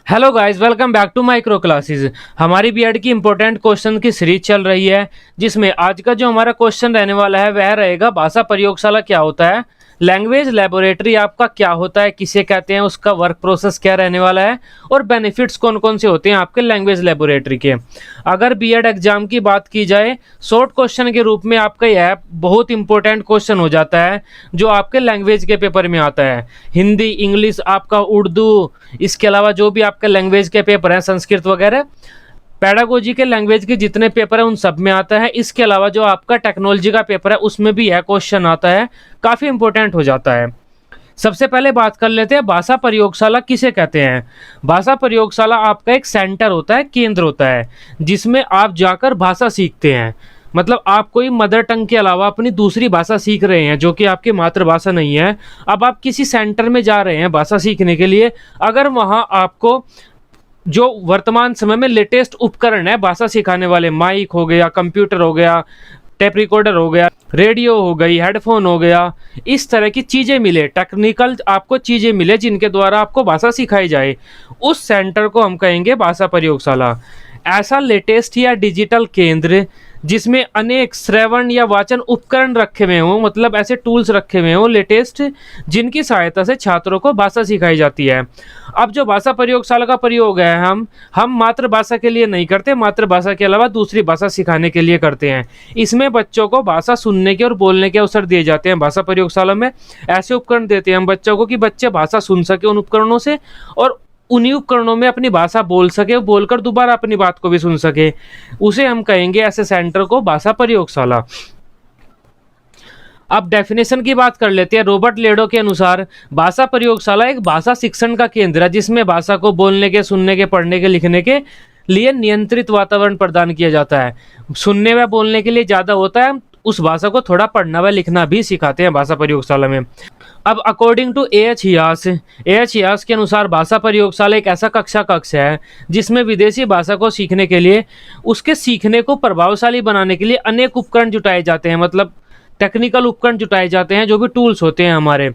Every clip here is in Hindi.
Hello guys, welcome back to micro classes. हमारी बीएड की इंपॉर्टेंट क्वेश्चन की सीरीज चल रही है, जिसमें आज का जो हमारा क्वेश्चन रहने वाला है वह रहेगा भाषा प्रयोगशाला क्या होता है, लैंग्वेज लेबोरेटरी आपका क्या होता है, किसे कहते हैं, उसका वर्क प्रोसेस क्या रहने वाला है और बेनिफिट्स कौन कौन से होते हैं आपके लैंग्वेज लेबोरेटरी के। अगर बीएड एग्जाम की बात की जाए, शॉर्ट क्वेश्चन के रूप में आपका यह बहुत इंपॉर्टेंट क्वेश्चन हो जाता है जो आपके लैंग्वेज के पेपर में आता है। हिंदी, इंग्लिश, आपका उर्दू, इसके अलावा जो भी आपके लैंग्वेज के पेपर हैं, संस्कृत वगैरह, पैडागोजी के लैंग्वेज के जितने पेपर हैं उन सब में आता है। इसके अलावा जो आपका टेक्नोलॉजी का पेपर है उसमें भी यह क्वेश्चन आता है, काफ़ी इंपॉर्टेंट हो जाता है। सबसे पहले बात कर लेते हैं भाषा प्रयोगशाला किसे कहते हैं। भाषा प्रयोगशाला आपका एक सेंटर होता है, केंद्र होता है, जिसमें आप जाकर भाषा सीखते हैं। मतलब आप कोई मदर टंग के अलावा अपनी दूसरी भाषा सीख रहे हैं जो कि आपकी मातृभाषा नहीं है। अब आप किसी सेंटर में जा रहे हैं भाषा सीखने के लिए, अगर वहाँ आपको जो वर्तमान समय में लेटेस्ट उपकरण है भाषा सिखाने वाले, माइक हो गया, कंप्यूटर हो गया, टेप रिकॉर्डर हो गया, रेडियो हो गई, हेडफोन हो गया, इस तरह की चीज़ें मिले, टेक्निकल आपको चीज़ें मिले जिनके द्वारा आपको भाषा सिखाई जाए, उस सेंटर को हम कहेंगे भाषा प्रयोगशाला। ऐसा लेटेस्ट या डिजिटल केंद्र जिसमें अनेक श्रवण या वाचन उपकरण रखे हुए हों, मतलब ऐसे टूल्स रखे हुए हों लेटेस्ट, जिनकी सहायता से छात्रों को भाषा सिखाई जाती है। अब जो भाषा प्रयोगशाला का प्रयोग है हम मातृभाषा के लिए नहीं करते, मातृभाषा के अलावा दूसरी भाषा सिखाने के लिए करते हैं। इसमें बच्चों को भाषा सुनने के और बोलने के अवसर दिए जाते हैं। भाषा प्रयोगशाला में ऐसे उपकरण देते हैं हम बच्चों को कि बच्चे भाषा सुन सके उन उपकरणों से, और उन्हीं उपकरणों में अपनी भाषा बोल सके, बोलकर दोबारा अपनी बात को भी सुन सके। उसे हम कहेंगे ऐसे सेंटर को भाषा प्रयोगशाला। अब डेफिनेशन की बात कर लेते हैं। रॉबर्ट लेडो के अनुसार भाषा प्रयोगशाला एक भाषा शिक्षण का केंद्र है जिसमें भाषा को बोलने के, सुनने के, पढ़ने के, लिखने के लिए नियंत्रित वातावरण प्रदान किया जाता है। सुनने व बोलने के लिए ज़्यादा होता है, उस भाषा को थोड़ा पढ़ना व लिखना भी सिखाते हैं भाषा प्रयोगशाला में। अब अकॉर्डिंग टू एएच हियास के अनुसार भाषा प्रयोगशाला एक ऐसा कक्ष है जिसमें विदेशी भाषा को सीखने के लिए, उसके सीखने को प्रभावशाली बनाने के लिए अनेक उपकरण जुटाए जाते हैं, मतलब टेक्निकल उपकरण जुटाए जाते हैं, जो भी टूल्स होते हैं हमारे।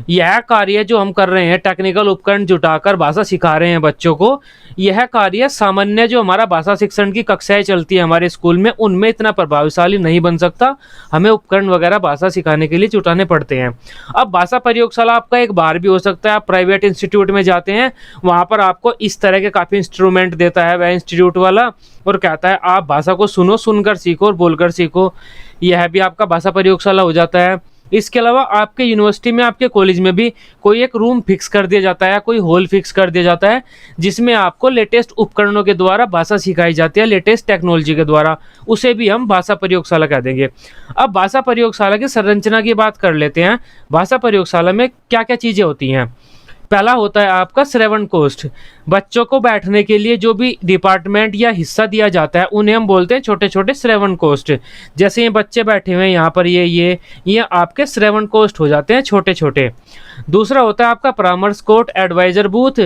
यह कार्य जो हम कर रहे हैं, टेक्निकल उपकरण जुटाकर भाषा सिखा रहे हैं बच्चों को, यह कार्य सामान्य जो हमारा भाषा शिक्षण की कक्षाएं चलती है हमारे स्कूल में, उनमें इतना प्रभावशाली नहीं बन सकता। हमें उपकरण वगैरह भाषा सिखाने के लिए जुटाने पड़ते हैं। अब भाषा प्रयोगशाला आपका एक बार भी हो सकता है। आप प्राइवेट इंस्टीट्यूट में जाते हैं, वहाँ पर आपको इस तरह के काफ़ी इंस्ट्रूमेंट देता है वह इंस्टीट्यूट वाला, और कहता है आप भाषा को सुनो, सुनकर सीखो और बोलकर सीखो। यह भी आपका भाषा प्रयोगशाला हो जाता है। इसके अलावा आपके यूनिवर्सिटी में, आपके कॉलेज में भी कोई एक रूम फिक्स कर दिया जाता है, कोई हॉल फिक्स कर दिया जाता है, जिसमें आपको लेटेस्ट उपकरणों के द्वारा भाषा सिखाई जाती है, लेटेस्ट टेक्नोलॉजी के द्वारा। उसे भी हम भाषा प्रयोगशाला कह देंगे। अब भाषा प्रयोगशाला की संरचना की बात कर लेते हैं। भाषा प्रयोगशाला में क्या क्या चीज़ें होती हैं। पहला होता है आपका श्रवण कोष्ठ। बच्चों को बैठने के लिए जो भी डिपार्टमेंट या हिस्सा दिया जाता है उन्हें हम बोलते हैं छोटे छोटे श्रवण कोष्ठ। जैसे ये बच्चे बैठे हुए हैं यहाँ पर, ये आपके श्रवण कोष्ठ हो जाते हैं छोटे छोटे। दूसरा होता है आपका परामर्श कोट, एडवाइजर बूथ।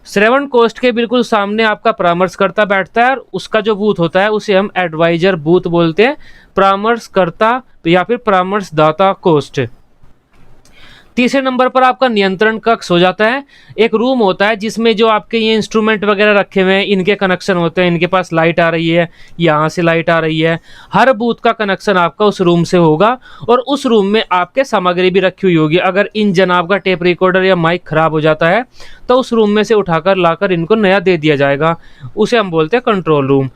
श्रवण कोष्ठ के बिल्कुल सामने आपका परामर्शकर्ता बैठता है, और उसका जो बूथ होता है उसे हम एडवाइजर बूथ बोलते हैं, परामर्शकर्ता या फिर परामर्शदाता कोष्ठ। तीसरे नंबर पर आपका नियंत्रण कक्ष हो जाता है। एक रूम होता है जिसमें जो आपके ये इंस्ट्रूमेंट वगैरह रखे हुए हैं, इनके कनेक्शन होते हैं, इनके पास लाइट आ रही है, यहाँ से लाइट आ रही है, हर बूथ का कनेक्शन आपका उस रूम से होगा, और उस रूम में आपके सामग्री भी रखी हुई होगी। अगर इन जनाब का टेप रिकॉर्डर या माइक खराब हो जाता है तो उस रूम में से उठाकर लाकर इनको नया दे दिया जाएगा, उसे हम बोलते हैं कंट्रोल रूम।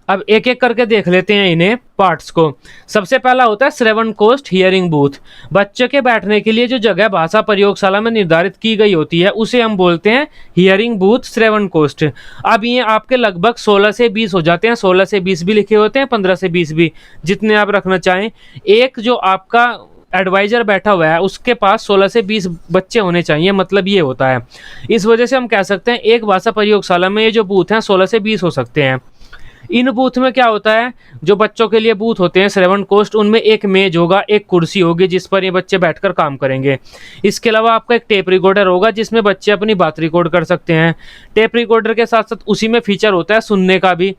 अब एक एक करके देख लेते हैं इन्हें पार्ट्स को। सबसे पहला होता है श्रवण कोष्ठ, हियरिंग बूथ। बच्चे के बैठने के लिए जो जगह भाषा प्रयोगशाला में निर्धारित की गई होती है उसे हम बोलते हैं हियरिंग बूथ, श्रवण कोष्ठ। अब ये आपके लगभग 16 से 20 हो जाते हैं, 16 से 20 भी लिखे होते हैं, 15 से 20 भी, जितने आप रखना चाहें। एक जो आपका एडवाइजर बैठा हुआ है उसके पास 16 से 20 बच्चे होने चाहिए, मतलब ये होता है। इस वजह से हम कह सकते हैं एक भाषा प्रयोगशाला में ये जो बूथ हैं 16 से 20 हो सकते हैं। इन बूथ में क्या होता है, जो बच्चों के लिए बूथ होते हैं श्रवण कोष्ठ, उनमें एक मेज होगा, एक कुर्सी होगी जिस पर ये बच्चे बैठकर काम करेंगे। इसके अलावा आपका एक टेप रिकॉर्डर होगा जिसमें बच्चे अपनी बात रिकॉर्ड कर सकते हैं। टेप रिकॉर्डर के साथ साथ उसी में फीचर होता है सुनने का भी,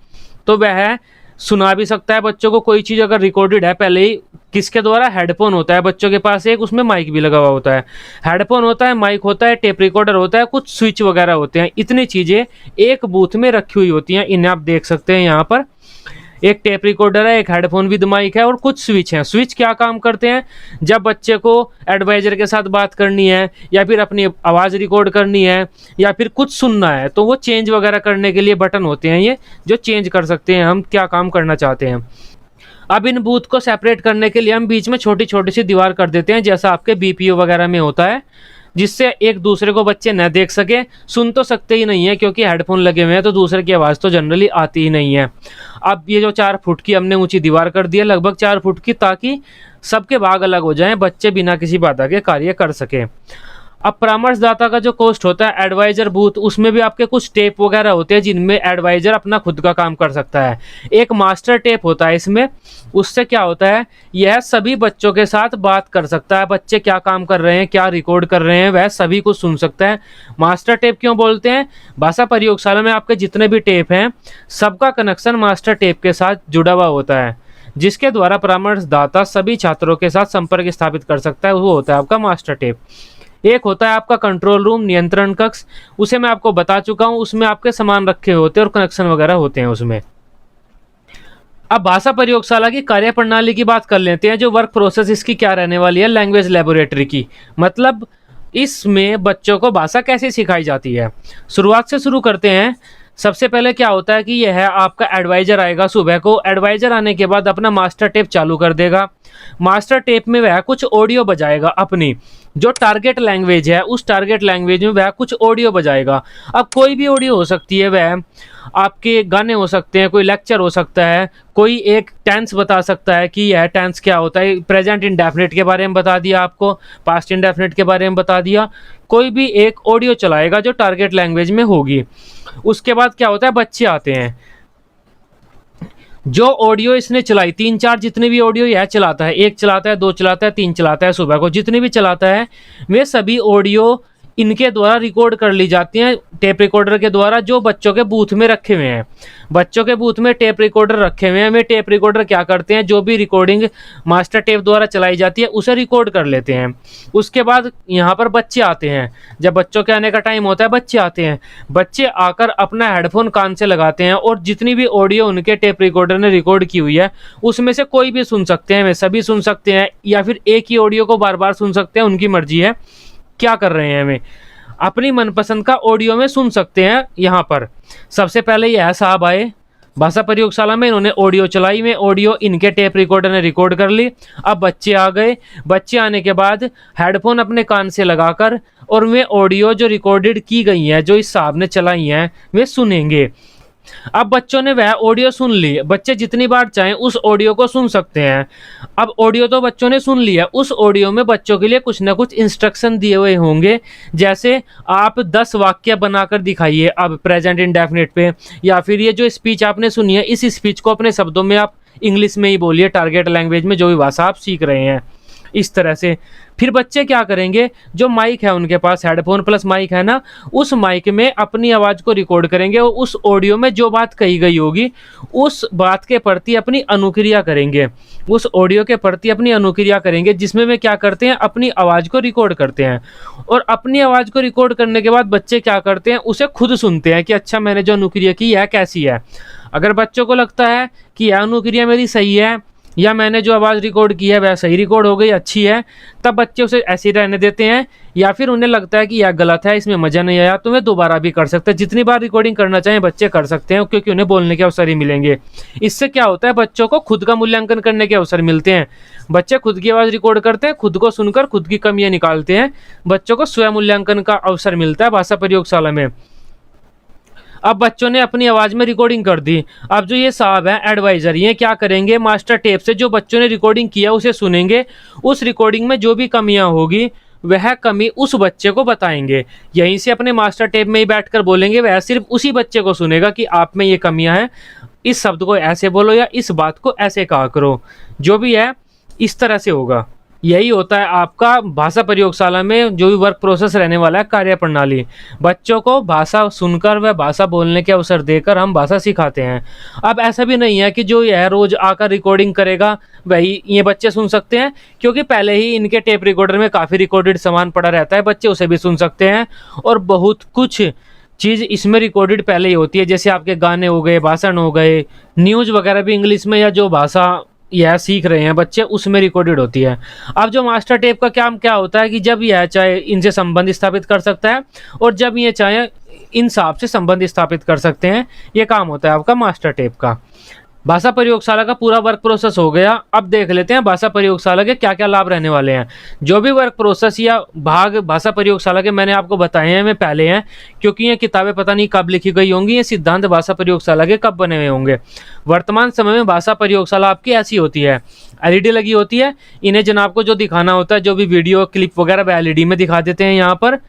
तो वह सुना भी सकता है बच्चों को कोई चीज़ अगर रिकॉर्डेड है पहले ही। किसके द्वारा? हेडफोन होता है बच्चों के पास एक, उसमें माइक भी लगा हुआ होता है। हेडफोन होता है, माइक होता है, टेप रिकॉर्डर होता है, कुछ स्विच वगैरह होते हैं। इतनी चीज़ें एक बूथ में रखी हुई होती हैं। इन्हें आप देख सकते हैं यहाँ पर। एक टेप रिकॉर्डर है, एक हेडफोन विद माइक है और कुछ स्विच हैं। स्विच क्या काम करते हैं? जब बच्चे को एडवाइजर के साथ बात करनी है या फिर अपनी आवाज़ रिकॉर्ड करनी है या फिर कुछ सुनना है तो वो चेंज वगैरह करने के लिए बटन होते हैं ये, जो चेंज कर सकते हैं हम क्या काम करना चाहते हैं। अब इन बूथ को सेपरेट करने के लिए हम बीच में छोटी छोटी सी दीवार कर देते हैं, जैसा आपके बीपीओ वगैरह में होता है, जिससे एक दूसरे को बच्चे न देख सके। सुन तो सकते ही नहीं है क्योंकि हेडफोन लगे हुए हैं, तो दूसरे की आवाज़ तो जनरली आती ही नहीं है। अब ये जो 4 फुट की हमने ऊंची दीवार कर दी है, लगभग 4 फुट की, ताकि सबके भाग अलग हो जाएं, बच्चे बिना किसी बाधा के कार्य कर सकें। अब परामर्शदाता का जो कॉस्ट होता है एडवाइजर बूथ, उसमें भी आपके कुछ टेप वगैरह होते हैं जिनमें एडवाइजर अपना खुद का काम कर सकता है। एक मास्टर टेप होता है इसमें, उससे क्या होता है, यह सभी बच्चों के साथ बात कर सकता है। बच्चे क्या काम कर रहे हैं, क्या रिकॉर्ड कर रहे हैं, वह सभी कुछ सुन सकता है। मास्टर टेप क्यों बोलते हैं? भाषा प्रयोगशाला में आपके जितने भी टेप हैं, सबका कनेक्शन मास्टर टेप के साथ जुड़ा हुआ होता है, जिसके द्वारा परामर्शदाता सभी छात्रों के साथ संपर्क स्थापित कर सकता है। वो होता है आपका मास्टर टेप। एक होता है आपका कंट्रोल रूम, नियंत्रण कक्ष, उसे मैं आपको बता चुका हूं। उसमें आपके सामान रखे होते हैं और कनेक्शन वगैरह होते हैं उसमें। अब भाषा प्रयोगशाला की कार्यप्रणाली की बात कर लेते हैं। जो वर्क प्रोसेस इसकी क्या रहने वाली है, लैंग्वेज लेबोरेटरी की। मतलब इसमें बच्चों को भाषा कैसे सिखाई जाती है। शुरुआत से शुरू करते हैं। सबसे पहले क्या होता है कि यह है आपका एडवाइजर आएगा सुबह को। एडवाइजर आने के बाद अपना मास्टर टेप चालू कर देगा। मास्टर टेप में वह कुछ ऑडियो बजाएगा, अपनी जो टारगेट लैंग्वेज है उस टारगेट लैंग्वेज में वह कुछ ऑडियो बजाएगा। अब कोई भी ऑडियो हो सकती है, वह आपके गाने हो सकते हैं, कोई लेक्चर हो सकता है, कोई एक टेंस बता सकता है कि यह टेंस क्या होता है। प्रेजेंट इंडेफिनिट के बारे में बता दिया आपको, पास्ट इंडेफिनिट के बारे में बता दिया। कोई भी एक ऑडियो चलाएगा जो टारगेट लैंग्वेज में होगी। उसके बाद क्या होता है, बच्चे आते हैं। जो ऑडियो इसने चलाई, 3-4 जितनी भी ऑडियो यह चलाता है, 1 चलाता है, 2 चलाता है, 3 चलाता है, सुबह को जितनी भी चलाता है, वे सभी ऑडियो इनके द्वारा रिकॉर्ड कर ली जाती हैं टेप रिकॉर्डर के द्वारा, जो बच्चों के बूथ में रखे हुए हैं। बच्चों के बूथ में टेप रिकॉर्डर रखे हुए हैं। वे टेप रिकॉर्डर क्या करते हैं, जो भी रिकॉर्डिंग मास्टर टेप द्वारा चलाई जाती है उसे रिकॉर्ड कर लेते हैं। उसके बाद यहाँ पर बच्चे आते हैं। जब बच्चों के आने का टाइम होता है, बच्चे आते हैं। बच्चे आकर अपना हेडफोन कान से लगाते हैं और जितनी भी ऑडियो उनके टेप रिकॉर्डर ने रिकॉर्ड की हुई है उसमें से कोई भी सुन सकते हैं, वे सभी सुन सकते हैं, या फिर एक ही ऑडियो को बार बार सुन सकते हैं। उनकी मर्जी है क्या कर रहे हैं, वे अपनी मनपसंद का ऑडियो में सुन सकते हैं। यहाँ पर सबसे पहले यह साहब आए भाषा प्रयोगशाला में, इन्होंने ऑडियो चलाई, में ऑडियो इनके टेप रिकॉर्डर ने रिकॉर्ड कर ली। अब बच्चे आ गए। बच्चे आने के बाद हेडफोन अपने कान से लगाकर और वे ऑडियो जो रिकॉर्डेड की गई हैं, जो इस साहब ने चलाई हैं, वे सुनेंगे। अब बच्चों ने वह ऑडियो सुन ली। बच्चे जितनी बार चाहें उस ऑडियो को सुन सकते हैं। अब ऑडियो तो बच्चों ने सुन लिया, उस ऑडियो में बच्चों के लिए कुछ ना कुछ इंस्ट्रक्शन दिए हुए होंगे, जैसे आप 10 वाक्य बनाकर दिखाइए अब प्रेजेंट इंडेफिनिट पे, या फिर ये जो स्पीच आपने सुनी है इस स्पीच को अपने शब्दों में आप इंग्लिश में ही बोलिए, टारगेट लैंग्वेज में जो भी भाषा आप सीख रहे हैं, इस तरह से। फिर बच्चे क्या करेंगे, जो माइक है उनके पास, हेडफोन प्लस माइक है ना, उस माइक में अपनी आवाज़ को रिकॉर्ड करेंगे और उस ऑडियो में जो बात कही गई होगी उस बात के प्रति अपनी अनुक्रिया करेंगे। उस ऑडियो के प्रति अपनी अनुक्रिया करेंगे, जिसमें वे क्या करते हैं, अपनी आवाज़ को रिकॉर्ड करते हैं। और अपनी आवाज़ को रिकॉर्ड करने के बाद बच्चे क्या करते हैं, उसे खुद सुनते हैं कि अच्छा मैंने जो अनुक्रिया की है कैसी है। अगर बच्चों को लगता है कि यह अनुक्रिया मेरी सही है या मैंने जो आवाज़ रिकॉर्ड की है वह सही रिकॉर्ड हो गई, अच्छी है, तब बच्चे उसे ऐसे ही रहने देते हैं। या फिर उन्हें लगता है कि यह गलत है, इसमें मज़ा नहीं आया, तो वे दोबारा भी कर सकते हैं। जितनी बार रिकॉर्डिंग करना चाहें बच्चे कर सकते हैं, क्योंकि उन्हें बोलने के अवसर ही मिलेंगे। इससे क्या होता है, बच्चों को खुद का मूल्यांकन करने के अवसर मिलते हैं। बच्चे खुद की आवाज़ रिकॉर्ड करते हैं, खुद को सुनकर खुद की कमियाँ निकालते हैं। बच्चों को स्वयं मूल्यांकन का अवसर मिलता है भाषा प्रयोगशाला में। अब बच्चों ने अपनी आवाज़ में रिकॉर्डिंग कर दी। अब जो ये साहब हैं एडवाइज़र, ये क्या करेंगे, मास्टर टेप से जो बच्चों ने रिकॉर्डिंग किया उसे सुनेंगे। उस रिकॉर्डिंग में जो भी कमियां होगी वह कमी उस बच्चे को बताएंगे। यहीं से अपने मास्टर टेप में ही बैठकर बोलेंगे, वह सिर्फ उसी बच्चे को सुनेगा कि आप में ये कमियां हैं, इस शब्द को ऐसे बोलो या इस बात को ऐसे कहा करो, जो भी है इस तरह से होगा। यही होता है आपका भाषा प्रयोगशाला में जो भी वर्क प्रोसेस रहने वाला है, कार्य प्रणाली। बच्चों को भाषा सुनकर व भाषा बोलने के अवसर देकर हम भाषा सिखाते हैं। अब ऐसा भी नहीं है कि जो यह रोज आकर रिकॉर्डिंग करेगा वही ये बच्चे सुन सकते हैं, क्योंकि पहले ही इनके टेप रिकॉर्डर में काफ़ी रिकॉर्डेड सामान पड़ा रहता है, बच्चे उसे भी सुन सकते हैं। और बहुत कुछ चीज़ इसमें रिकॉर्डेड पहले ही होती है, जैसे आपके गाने हो गए, भाषण हो गए, न्यूज़ वगैरह भी इंग्लिश में या जो भाषा यह सीख रहे हैं बच्चे उसमें रिकॉर्डेड होती है। अब जो मास्टर टेप का काम क्या होता है कि जब यह चाहे इनसे संबंध स्थापित कर सकता है और जब ये चाहे इन साहब से संबंध स्थापित कर सकते हैं, ये काम होता है आपका मास्टर टेप का। भाषा प्रयोगशाला का पूरा वर्क प्रोसेस हो गया। अब देख लेते हैं भाषा प्रयोगशाला के क्या क्या लाभ रहने वाले हैं। जो भी वर्क प्रोसेस या भाग भाषा प्रयोगशाला के मैंने आपको बताए हैं मैं पहले हैं, क्योंकि ये किताबें पता नहीं कब लिखी गई होंगी, ये सिद्धांत भाषा प्रयोगशाला के कब बने हुए होंगे। वर्तमान समय में भाषा प्रयोगशाला आपकी ऐसी होती है, एलईडी लगी होती है, इन्हें जनाब को जो दिखाना होता है, जो भी वीडियो क्लिप वगैरह वह एलईडी में दिखा देते हैं। यहाँ पर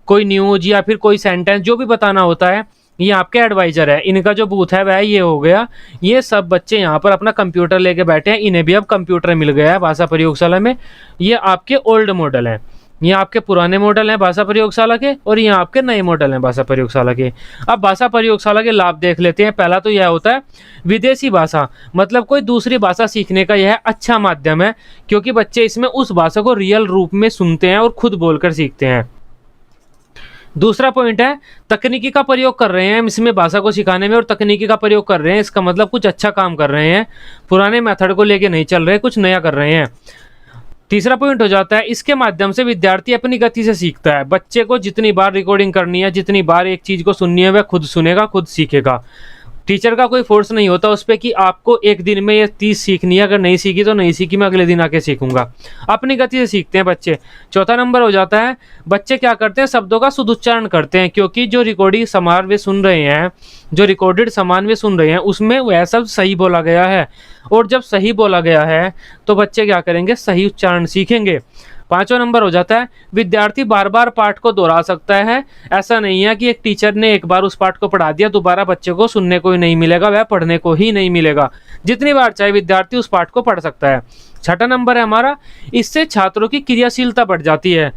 कोई न्यूज या फिर कोई सेंटेंस जो भी बताना होता है, ये आपके एडवाइजर है, इनका जो बूथ है वह ये हो गया। ये सब बच्चे यहाँ पर अपना कंप्यूटर लेके बैठे हैं, इन्हें भी अब कंप्यूटर मिल गया है भाषा प्रयोगशाला में। ये आपके ओल्ड मॉडल हैं, ये आपके पुराने मॉडल हैं भाषा प्रयोगशाला के, और ये आपके नए मॉडल हैं भाषा प्रयोगशाला के। अब भाषा प्रयोगशाला के लाभ देख लेते हैं। पहला तो यह होता है विदेशी भाषा, मतलब कोई दूसरी भाषा सीखने का यह अच्छा माध्यम है, क्योंकि बच्चे इसमें उस भाषा को रियल रूप में सुनते हैं और खुद बोलकर सीखते हैं। दूसरा पॉइंट है तकनीकी का प्रयोग कर रहे हैं हम इसमें भाषा को सिखाने में, और तकनीकी का प्रयोग कर रहे हैं इसका मतलब कुछ अच्छा काम कर रहे हैं, पुराने मेथड को लेके नहीं चल रहे, कुछ नया कर रहे हैं। तीसरा पॉइंट हो जाता है इसके माध्यम से विद्यार्थी अपनी गति से सीखता है। बच्चे को जितनी बार रिकॉर्डिंग करनी है, जितनी बार एक चीज़ को सुननी है, वह खुद सुनेगा, खुद सीखेगा। टीचर का कोई फोर्स नहीं होता उस पर कि आपको एक दिन में ये 30 सीखनी है, अगर नहीं सीखी तो नहीं सीखी, मैं अगले दिन आके सीखूंगा। अपनी गति से सीखते हैं बच्चे। चौथा नंबर हो जाता है बच्चे क्या करते हैं, शब्दों का शुद्धोच्चारण करते हैं, क्योंकि जो रिकॉर्डिंग सामान वे सुन रहे हैं, जो रिकॉर्डेड सामान वे सुन रहे हैं उसमें वह सब सही बोला गया है, और जब सही बोला गया है तो बच्चे क्या करेंगे, सही उच्चारण सीखेंगे। पांचवा नंबर हो जाता है विद्यार्थी बार बार पाठ को दोहरा सकता है। ऐसा नहीं है कि एक टीचर ने एक बार उस पाठ को पढ़ा दिया, दोबारा बच्चे को सुनने को ही नहीं मिलेगा, वह पढ़ने को ही नहीं मिलेगा। जितनी बार चाहे विद्यार्थी उस पाठ को पढ़ सकता है। छठा नंबर है हमारा, इससे छात्रों की क्रियाशीलता बढ़ जाती है,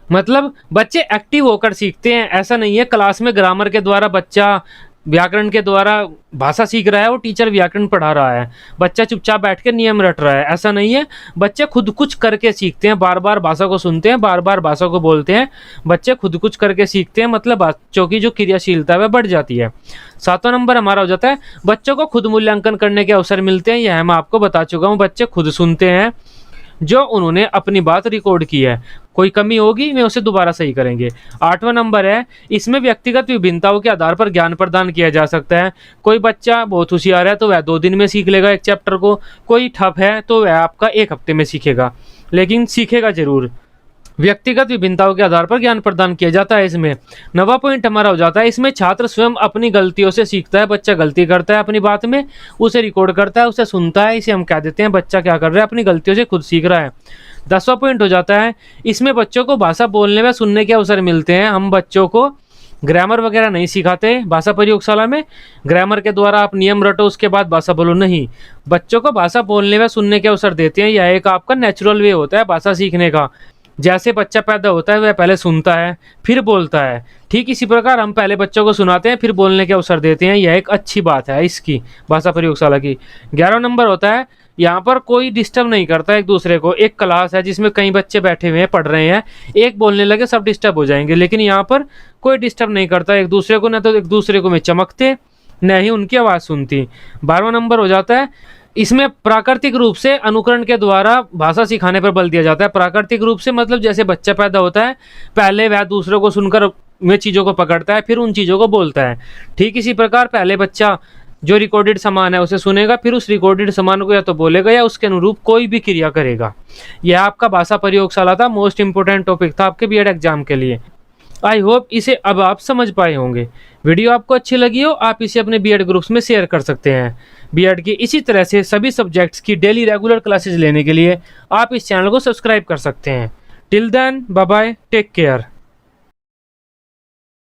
मतलब बच्चे एक्टिव होकर सीखते हैं। ऐसा नहीं है क्लास में ग्रामर के द्वारा बच्चा व्याकरण के द्वारा भाषा सीख रहा है और टीचर व्याकरण पढ़ा रहा है, बच्चा चुपचाप बैठ के नियम रट रहा है, ऐसा नहीं है। बच्चे खुद कुछ करके सीखते हैं, बार बार भाषा को सुनते हैं, बार बार भाषा को बोलते हैं, बच्चे खुद कुछ करके सीखते हैं, मतलब बच्चों की जो क्रियाशीलता है वह बढ़ जाती है। सातवां नंबर हमारा हो जाता है बच्चों को खुद मूल्यांकन करने के अवसर मिलते हैं। यह मैं आपको बता चुका हूँ, बच्चे खुद सुनते हैं जो उन्होंने अपनी बात रिकॉर्ड की है, कोई कमी होगी वे उसे दोबारा सही करेंगे। आठवां नंबर है इसमें व्यक्तिगत विभिन्नताओं के आधार पर ज्ञान प्रदान किया जा सकता है। कोई बच्चा बहुत होशियार है तो वह 2 दिन में सीख लेगा एक चैप्टर को, कोई ठप है तो वह आपका 1 हफ्ते में सीखेगा, लेकिन सीखेगा जरूर। व्यक्तिगत विभिन्नताओं के आधार पर ज्ञान प्रदान किया जाता है इसमें। 9वां पॉइंट हमारा हो जाता है इसमें छात्र स्वयं अपनी गलतियों से सीखता है। बच्चा गलती करता है अपनी बात में, उसे रिकॉर्ड करता है, उसे सुनता है, इसे हम कह देते हैं बच्चा क्या कर रहा है, अपनी गलतियों से खुद सीख रहा है। 10वां पॉइंट हो जाता है इसमें बच्चों को भाषा बोलने व सुनने के अवसर मिलते हैं। हम बच्चों को ग्रामर वगैरह नहीं सिखाते भाषा प्रयोगशाला में, ग्रामर के द्वारा आप नियम रटो उसके बाद भाषा बोलो, नहीं, बच्चों को भाषा बोलने व सुनने के अवसर देते हैं। यह एक आपका नेचुरल वे होता है भाषा सीखने का। जैसे बच्चा पैदा होता है वह पहले सुनता है फिर बोलता है, ठीक इसी प्रकार हम पहले बच्चों को सुनाते हैं फिर बोलने के अवसर देते हैं। यह एक अच्छी बात है इसकी भाषा प्रयोगशाला की। 11वां नंबर होता है यहाँ पर कोई डिस्टर्ब नहीं करता एक दूसरे को। एक क्लास है जिसमें कई बच्चे बैठे हुए हैं पढ़ रहे हैं, एक बोलने लगे सब डिस्टर्ब हो जाएंगे, लेकिन यहाँ पर कोई डिस्टर्ब नहीं करता एक दूसरे को, न तो एक दूसरे को में चमकते न ही उनकी आवाज़ सुनती। 12वां नंबर हो जाता है इसमें प्राकृतिक रूप से अनुकरण के द्वारा भाषा सिखाने पर बल दिया जाता है। प्राकृतिक रूप से मतलब जैसे बच्चा पैदा होता है पहले वह दूसरों को सुनकर वे चीज़ों को पकड़ता है फिर उन चीज़ों को बोलता है, ठीक इसी प्रकार पहले बच्चा जो रिकॉर्डेड सामान है उसे सुनेगा फिर उस रिकॉर्डेड सामान को या तो बोलेगा या उसके अनुरूप कोई भी क्रिया करेगा। यह आपका भाषा प्रयोगशाला था, मोस्ट इंपोर्टेंट टॉपिक था आपके बीएड एग्जाम के लिए। आई होप इसे अब आप समझ पाए होंगे। वीडियो आपको अच्छी लगी हो आप इसे अपने बीएड ग्रुप्स में शेयर कर सकते हैं। बीएड की इसी तरह से सभी सब्जेक्ट्स की डेली रेगुलर क्लासेज लेने के लिए आप इस चैनल को सब्सक्राइब कर सकते हैं। Till then bye bye, take care.